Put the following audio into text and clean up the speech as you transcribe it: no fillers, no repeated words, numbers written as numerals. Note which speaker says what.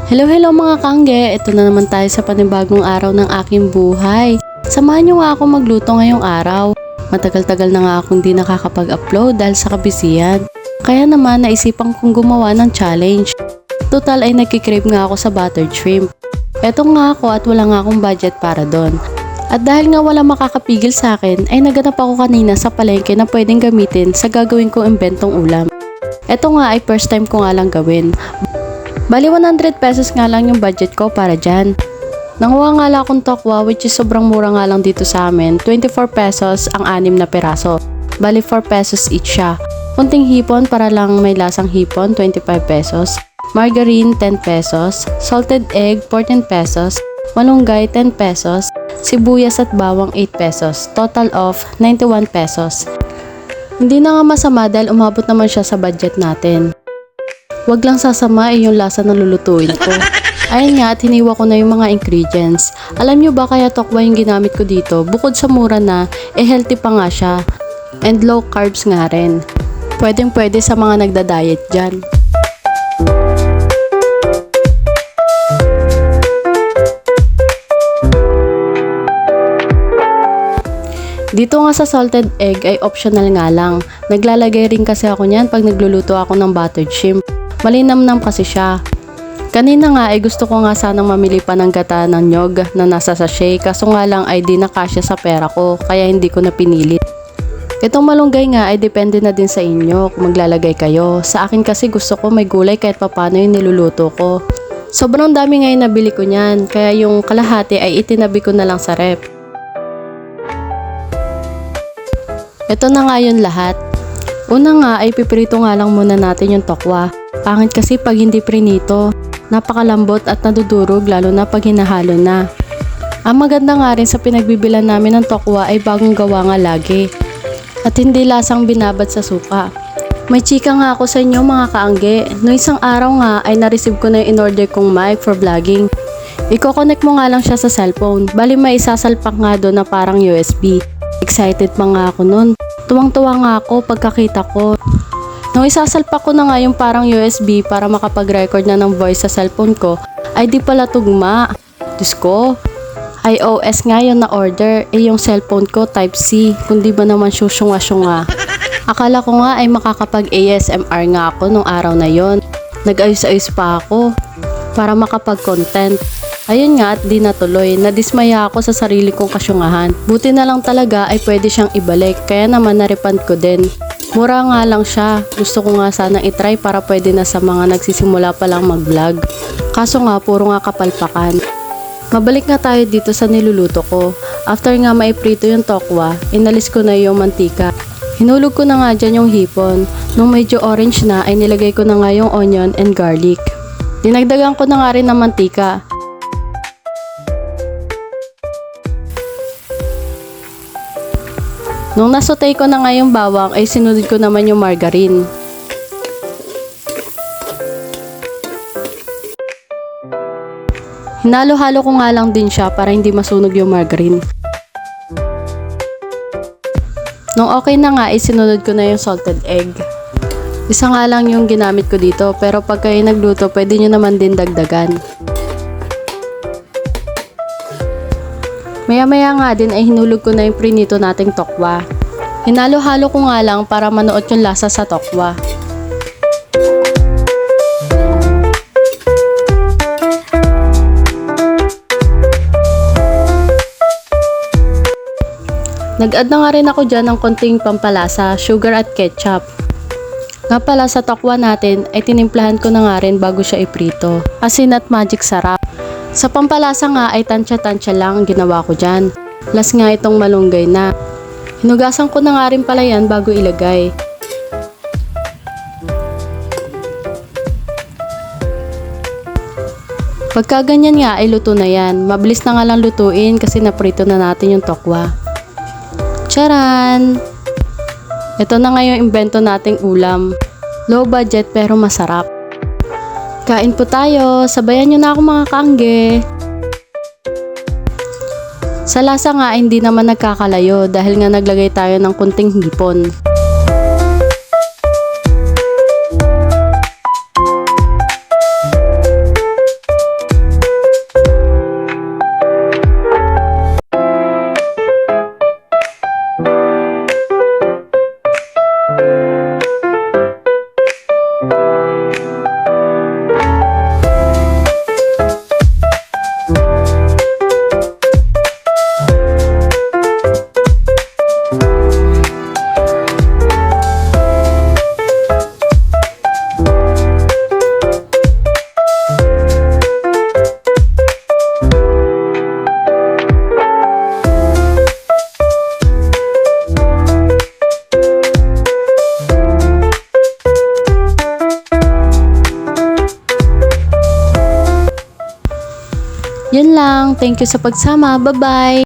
Speaker 1: Hello mga kangge! Ito na naman tayo sa panibagong araw ng aking buhay. Samahan nyo nga ako magluto ngayong araw. Matagal-tagal na nga akong di nakakapag-upload dahil sa kabisihan. Kaya naman naisipan kong gumawa ng challenge. Total ay nagkikrave nga ako sa buttered shrimp. Eto nga ako at wala nga akong budget para doon. At dahil nga wala makakapigil sa akin, ay naganap ako kanina sa palengke na pwedeng gamitin sa gagawin kong imbentong ulam. Eto nga ay first time ko nga lang gawin. Bali 100 pesos nga lang yung budget ko para dyan. Nanguha nga lang akong tokwa which is sobrang mura nga lang dito sa amin. 24 pesos ang 6 na peraso. Bali 4 pesos each siya. Kunting hipon para lang may lasang hipon, 25 pesos. Margarine, 10 pesos. Salted egg, 14 pesos. Malunggay, 10 pesos. Sibuyas at bawang, 8 pesos. Total of 91 pesos. Hindi na nga masama dahil umabot naman siya sa budget natin. Wag lang sasama yung lasa na lulutuin ko. Ayun nga at hiniwa ko na yung mga ingredients. Alam nyo ba kaya tokwa yung ginamit ko dito? Bukod sa mura na, healthy pa nga siya. And low carbs nga rin. Pwedeng pwede sa mga nagda-diet dyan. Dito nga sa salted egg ay optional nga lang. Naglalagay rin kasi ako niyan pag nagluluto ako ng buttered shrimp. Malinamnam kasi siya. Kanina nga ay gusto ko nga sanang mamili pa ng gata ng nyog na nasa sachet kaso nga lang ay di nakasya sa pera ko kaya hindi ko na pinilit. Itong malunggay nga ay depende na din sa inyo kung maglalagay kayo. Sa akin kasi gusto ko may gulay kahit papano yung niluluto ko. Sobrang dami ngayon nabili ko niyan kaya yung kalahati ay itinabi ko na lang sa rep. Ito na nga yun lahat. Una nga ay piprito nga lang muna natin yung tokwa. Pangit kasi pag hindi prinito, napakalambot at nadudurog lalo na pag hinahalo na. Ang maganda nga rin sa pinagbibilan namin ng tokwa ay bagong gawa nga lagi. At hindi lasang binabad sa suka. May chika nga ako sa inyo mga kaangge. Noong isang araw nga ay na-receive ko na yung in-order kong mic for vlogging. Iko-connect mo nga lang siya sa cellphone. Bali may isasalpak nga doon na parang USB. Excited pa nga ako noon. Tuwang-tuwa nga ako pagkakita ko. Nung isasalpak ko na nga yung parang USB para makapag-record na ng voice sa cellphone ko, ay di pala tugma. Diyos ko, iOS nga yung na-order, yung cellphone ko Type-C, kundi ba naman syusyunga-syunga. Akala ko nga ay makakapag-ASMR nga ako nung araw na yon. Nag-ayos-ayos pa ako para makapag-content. Ayun nga at di natuloy, nadismaya ako sa sarili kong kasyungahan. Buti na lang talaga ay pwede siyang ibalik, kaya naman na-refund ko din. Mura nga lang siya, gusto ko nga sanang itry para pwede na sa mga nagsisimula pa lang mag-vlog. Kaso nga puro nga kapalpakan. Mabalik nga tayo dito sa niluluto ko. After nga maiprito yung tokwa, inalis ko na yung mantika. Hinulog ko na nga dyan yung hipon. Nung medyo orange na ay nilagay ko na nga yung onion and garlic. Dinagdagan ko na nga rin ng mantika. Nung nasutay ko na nga yung bawang ay sinunod ko naman yung margarine. Hinalo-halo ko nga lang din siya para hindi masunog yung margarine. Nung okay na nga ay sinunod ko na yung salted egg. Isa nga lang yung ginamit ko dito pero pag kayo nagluto pwede nyo naman din dagdagan. Maya-maya nga din ay hinulog ko na yung prinito nating tokwa. Hinalo-halo ko nga lang para manuot yung lasa sa tokwa. Nag-add na nga rin ako dyan ng konting pampalasa, sugar at ketchup. Nga pala sa tokwa natin ay tinimplahan ko na nga rin bago siya iprito. Asin at magic sarap. Sa pampalasa nga ay tansya-tansya lang ang ginawa ko dyan. Last nga itong malunggay na. Hinugasan ko na nga rin pala yan bago ilagay. Pagka ganyan nga ay luto na yan. Mabilis na nga lang lutuin kasi naprito na natin yung tokwa. Charan! Ito na nga yung imbento nating ulam. Low budget pero masarap. Kain po tayo. Sabayan nyo na ako mga kaangge. Sa lasa nga hindi naman nagkakalayo dahil nga naglagay tayo ng kunting hipon. Yun lang. Thank you sa pagsama. Bye-bye!